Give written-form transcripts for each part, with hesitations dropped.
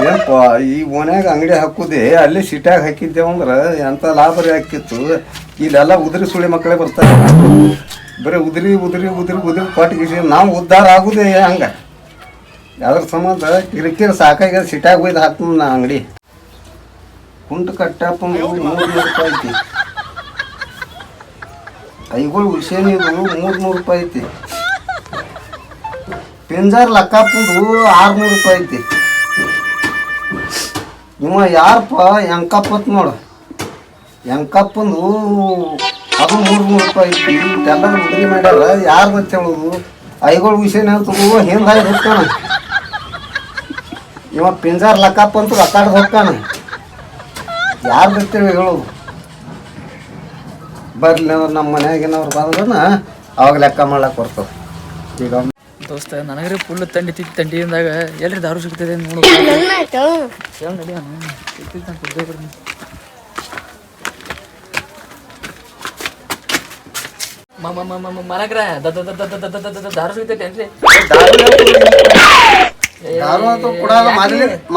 ಏನಪ್ಪ ಈ ಓನ್ಯಾಗ ಅಂಗಡಿ ಹಾಕುದೇ ಅಲ್ಲಿ ಸಿಟ್ಯಾಗ ಹಾಕಿದ್ದೇವಂದ್ರೆ ಎಂಥ ಲಾಭರಿ ಹಾಕಿತ್ತು. ಇಲ್ಲೆಲ್ಲ ಉದುರಿ ಸುಳಿ ಮಕ್ಕಳೇ ಬರ್ತಾರೆ. ಬರೀ ಉದುರಿ ಉದುರಿ ಉದುರಿ ಉದುರಿ ಕೊಟ್ಟಿಗೆ ನಾವು ಉದ್ಧಾರ ಆಗುದೇ ಹಂಗೆ. ಯಾವ್ದ್ರ ಸಂಬಂಧ ಕಿರಿಕಿರಿ ಸಾಕಾಗ್ಯದ ಸಿಟ್ಯಾಗ ಒಯ್ದು ಹಾಕ್ತೀನಿ ನಾ ಅಂಗಡಿ. ಕುಂಟು ಕಟ್ಟಪ್ಪ 300 ರೂಪಾಯಿ ಐತಿ. ಐಗಳು ವಿಷಯನೇ ಇದು 300 ರೂಪಾಯಿ ಐತಿ. ಪಿಂಜಾರ್ ಲಕ್ಕಪ್ಪಂದು 600 ರೂಪಾಯಿ ಐತಿ. ಇವ ಯಾರಪ್ಪ ಎಂಕಪ್ಪತ್ ನೋಡು, ಎಂಕಪ್ಪಂದು ಅದು 300 ರೂಪಾಯಿ ಐತಿ. ಎಲ್ಲ ಉದ್ರಿ ಮಾಡ್ಯಾರ. ಯಾರು ಅಂತ ಹೇಳೋದು? ಐಗಳು ವಿಷಯನೇ ಅಂತ ಹಿಂದಾಗಿ ಹೋಗ್ತಾನ. ಇವ ಪಿಂಜಾರ್ ಲಕ್ಕಪ್ಪ ಅಂತೂ ರಕಾಡ್ದು ಹೋಗ್ತಾನ. ಯಾರು ಗೊತ್ತೇಳಿ ಹೇಳೋದು? ಬರ್ಲಿ ಅಂದ್ರೆ ನಮ್ಮ ಮನ್ಯಾಗೇನವ್ರು ಬಂದ್ರನ ಅವಾಗ ಲೆಕ್ಕ ಮಾಡ್ಲಕ್ಕೆ ಬರ್ತದೆ. ಈಗ ದೋಸ್ತ ನನಗ್ರಿ ಫುಲ್ ತಂಡಿಯಿಂದಾಗ ಎಲ್ರಿ ದಾರು ಸಿಗ್ತದೆ ನೋಡು. ಮನಗ್ರ ದಾರು ಸಿಗ್ತೈತೇನ್ರಿ?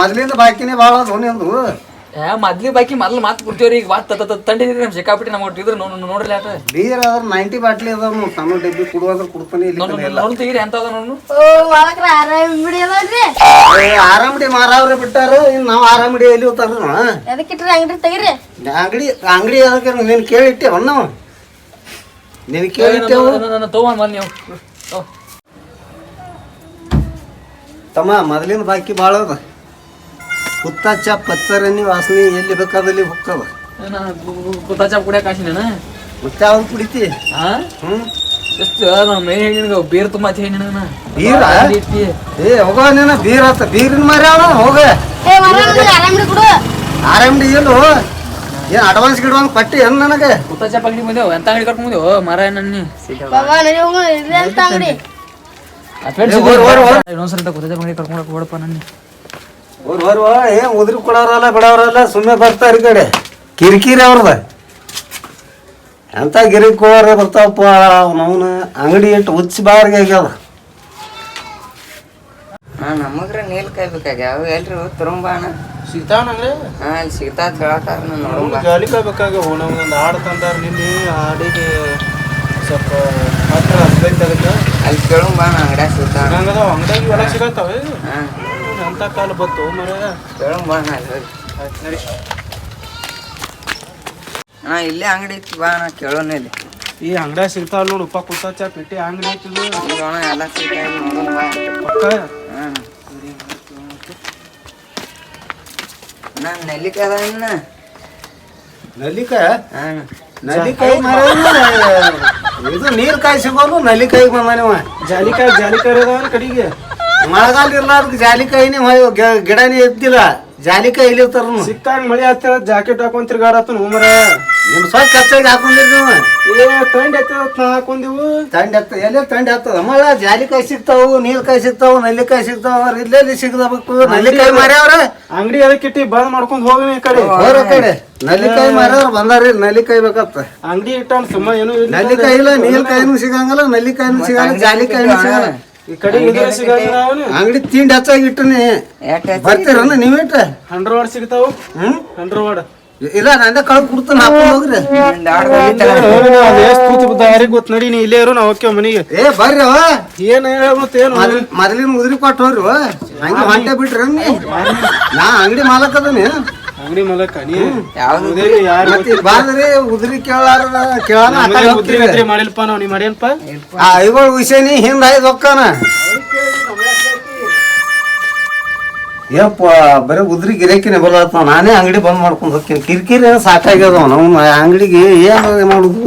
ಮೊದಲಿಂದ ಬಾಕಿನೇ ಭಾಳ ಅದು ನಿಂದು. ಮೊದ್ಲಿ ಬಾಕಿ ಮೊದ್ಲು ಮಾತು ಕೊಡ್ತೀವ್ರಿ. ಈಗ ತಂಡಿದ್ರಿ ನಮ್ ಸಿಕ್ಕಾಪಟ್ಟಿ ನಮ್ಗೆ ಒಟ್ಟಿದ್ರು ನೋಡ್ರಿ ಆಟ ಬೀರ್ ಅದ್ರ 90 ಬಾಟ್ಲಿ ಅದಾವ. ಸಣ್ಣ ಡಬ್ಬಿ ಕುಡುವಾದ್ರೆ ಕುಡ್ತಾನೆ. ನೋಡ್ತೀರಿ ಎಂತ ಅದ ನೋಡು. ಆರಾಮಡಿ ಮಾರಾವ್ರಿ ಬಿಟ್ಟಾರ. ಇನ್ನು ನಾವು ಆರಾಮಡಿ ಎಲ್ಲಿ ಹೋಗ್ತಾರ ಅಂಗಡಿ ಅದಕ್ಕೆ ನೀನು ಕೇಳಿಟ್ಟೇವ ನಾವು. ನೀನು ಕೇಳಿಟ್ಟೇವು ತಗೊಂಡ್ ನೀವು ತಮ್ಮ. ಮೊದಲಿನ ಬಾಕಿ ಭಾಳ ಅದ. ಕುತ್ತ ಚಾಪ್ ಪಚ್ಚರನಿ ವಾಸನೆ ಎಲ್ಲಿ ಬೇಕಾದಲ್ಲಿ ಹೋಗ್ತದ. ಕುತ್ತ ಚಾಪ್ ಕುಡಿಯಕ್ಕೆ ಆಸಿನ ಮತ್ತೆ ಅವ್ರು ಕುಡಿತಿ. ಎಷ್ಟು ಮೇ ಹೆಣ್ಣಿನ ಬೀರ್ ತುಂಬ ಹೆಣ್ಣಿನ ಬೀರ ಹೋಗ ನೀನ ಬೀರ್ ಆತ. ಬೀರಿನ ಮಾರಿ ಅವ ಹೋಗ. ಆರಾಮಡಿ ಎಲ್ಲು ಏನ್ ಅಡ್ವಾನ್ಸ್ ಗಿಡ್ವಾನ್ಸ್ ಪಟ್ಟಿ ಏನ್ ನನಗೆ? ಕುತ್ತ ಚಾಪ್ ಅಂಗಡಿ ಬಂದೇವು. ಎಂತ ಅಂಗಡಿ ಕರ್ಕೊಂಡ್ ಬಂದೇವು ಮರ ನನ್ನಿ ಇನ್ನೊಂದ್ಸರಿ ಕುತ್ತ ಚಾಪ್ ಅಂಗಡಿ ಕರ್ಕೊಂಡ್ ಹೋಗ್ಬೇಡಪ್ಪ ನನ್ನಿ. ಏನ್ ಉದ್ರಿ ಕೊಡೋರಲ್ಲ ಬಿಡೋರಲ್ಲ ಸುಮ್ಮನೆ ಬರ್ತಾರ ಈ ಕಡೆ. ಕಿರಿಕಿರಿ ಅವ್ರದ ಎಂತ ಗಿರಿಕೋರ ಬರ್ತಾವಪ್ಪ. ಅವನ ಅಂಗಡಿ ಇಟ್ಟು ಹುಚ್ಚ ಬಾರಿಗೆ ಆಗ್ಯಾವ. ನಮಗ್ರ ನೀಲ್ ಕಾಯ್ಬೇಕಾಗ್ಯಾವ. ಎಲ್ರಿ ತರುಂಬಾಣ ಸಿಗ್ತಾವನಂಗ್ರಿ? ಅಲ್ಲಿ ಸಿಗ್ತಾ ಹೇಳತ್ತಾರ ನೋಡುಂಬ. ಜಾಲಿ ಕಾಯ್ಬೇಕಾಗ್ಯಾವ. ನಮ್ಗೊಂದು ಹಾಡು ತಂದಾರ ನಿನ್ನೆ. ಹಾಡಿಗೆ ಸ್ವಲ್ಪ ಮಾತ್ರ ಹಸ್ಬೈತ್ ಅದಕ್ಕೆ ಅಲ್ಲಿ ಕೇಳುಂಬಾಣ ಅಂಗಡ್ಯಾಗ ಸಿಗ್ತಾವ. ಹಂಗದಾವ ಅಂಗಡಿಯಾಗ ಒಳಗೆ ಸಿಗತ್ತಾವೆ. ಅಂತ ಕಾಲ ಬತ್ತು ಮರ ಕೇಳುಂಬಾಣ ಅಲ್ಲಿ ನಡಿ. ಇಲ್ಲೇ ಅಂಗಡಿ ಇತ್ತು ಬಾ ಅಣ್ಣ ಕೇಳೋಣ. ಇಲ್ಲಿ ಈ ಅಂಗಡಿಯಾಗ ಸಿಗ್ತಾವ ನೋಡು. ಉಪ್ಪ ಕುತ್ತ ಚಾಪ್ ಇಟ್ಟಿ ಅಂಗಡಿ ಐತಿಲ್ಲ ಎಲ್ಲ ಸಿಗ್ತಾವ ನೋಡೋಣ ಬಾ. ಪಕ್ಕ ನಾನು ನೆಲ್ಲಿಕಾಯಿ ಅದ ಇನ್ನ ನಲ್ಲಿಕಾಯಿ. ನಲ್ಲಿಕಾಯಿ ಇದು ನೀರ್ ಕಾಯಿ ಸಿಗೋದು. ನಲ್ಲಿಕಾಯಿ ಬಂದಾನಿವ. ಜಾಲಿಕಾಯಿ ಅದಾವ ಕಡೆಗೆ. ಮಳೆಗಾಲ ಇರ್ಲಾರ್ದ ಜಾಲಿಕಾಯಿನೇ ಗಿಡನೇ ಎತ್ತಿಲ್ಲ. ಜಾಲಿಕಾಯಿ ಇಲ್ಲಿರ್ತಾರ. ಸಿಕ್ಕಾಗ ಮಳಿ ಆಗ್ತಾರ. ಜಾಕೆಟ್ ಹಾಕೊಂಡ್ ತಿರ್ಗಾಡತ್ತ ಮರ. ನಿಮ್ ಸ್ವಲ್ಪ ಕಚ್ಚಾಗಿ ಹಾಕೊಂಡಿರಿ ನೀವು. ತಂಡಿ ಹತ್ತ ಹಾಕೊಂಡಿವು. ತಂಡಿ ಹತ್ತ ಎಲ್ಲೇ ತಂಡಿ ಹತ್ತದ ಮಳ. ಜಾಲಿಕಾಯಿ ಸಿಗ್ತಾವು, ನೀರ್ಕಾಯಿ ಸಿಗ್ತಾವು, ನಲ್ಲಿಕಾಯಿ ಸಿಗ್ತಾವ. ಇಲ್ಲೆಲ್ಲಿ ಸಿಗಬೇಕು? ನಲ್ಲಿಕಾಯಿ ಮಾರ್ಯಾವ್ರ. ಅಂಗಡಿ ಅದಕ್ಕೆ ಇಟ್ಟಿ ಬಂದ್ ಮಾಡ್ಕೊಂಡ್ ಹೋಗಿ ಕಡೆ ಹೋರ ಕಡೆ. ನಲ್ಲಿಕಾಯಿ ಮಾರ್ಯಾವ್ರ ಬಂದಾರಿ. ನಲ್ಲಿಕಾಯಿ ಬೇಕತ್ತ. ಅಂಗಡಿ ಇಟ್ಟ ಸುಮ್ಮ ಏನು ನಲ್ಲಿಕಾಯಿ ಇಲ್ಲ, ನೀರ್ಕಾಯಿನೂ ಸಿಗಂಗಲ್ಲ, ನಲ್ಲಿಕಾಯಿನೂ ಸಿಗಲ್ಲ, ಜಾಲಿಕಾಯಿನೂ ಸಿಗಲ್ಲ. ಈ ಕಡೆ ಅಂಗಡಿ ತಿಂಡಿ ಹೆಚ್ಚಾಗಿ ಇಟ್ಟನಿ. ಬರ್ತೀರನ್ನ ನೀವಿಟ್ಟ 100 ವಾರ್ಡ್ ಸಿಗ್ತಾವು. 100 ವಾರ್ಡ್ ಇಲ್ಲ ನಂದ ಕಳ್ದು ಕುಡ್ತಾನ. ಹಾಕೊಂಡು ಹೋಗ್ರಿ. ಯಾರಿಗ್ ಗೊತ್ತ ನಡಿ. ನೀ ಇಲ್ಲೇ ಇರು. ನಾವ್ ಹೋಗ್ತೇವ ಮನಿಗೆ. ಏ ಬರ್ರಿ ಏನ್ ಹೇಳೇನು ಮೊದಲಿನ ಉದ್ರಿ ಕೊಟ್ಟವ್ರಿ. ಹಂಗೆ ಹೊಂಟೆ ಬಿಟ್ರಿ. ನಾ ಅಂಗಡಿ ಮಾಲಕ್ ಅದನಿ. ಅಂಗಡಿ ಮಲಕ ನೀ ಬಾದ್ರಿ ಉದ್ರಿ ಕೇಳೋಣ ಮಾಡಿಲ್ಪ. ನಾವ್ ನೀ ಮಾಡ್ಯನಪ್ಪ. ಆ ಐಗಳು ವಿಷಯನಿ ಹಿಂದ ಐದು ಹೊಕ್ಕಾನ. ಯಪ್ಪ ಬರೀ ಉದ್ರಿ ಗಿರಾಕಿನೇ ಬರತ್ತ. ನಾನೇ ಅಂಗಡಿ ಬಂದ್ ಮಾಡ್ಕೊಂಡು ಹೋಗ್ತೀನಿ. ಕಿರಿಕಿರಿ ಸಾಕಾಗ್ಯದ. ನಾವು ಅಂಗಡಿಗೆ ಏನ್ ಮಾಡುದು?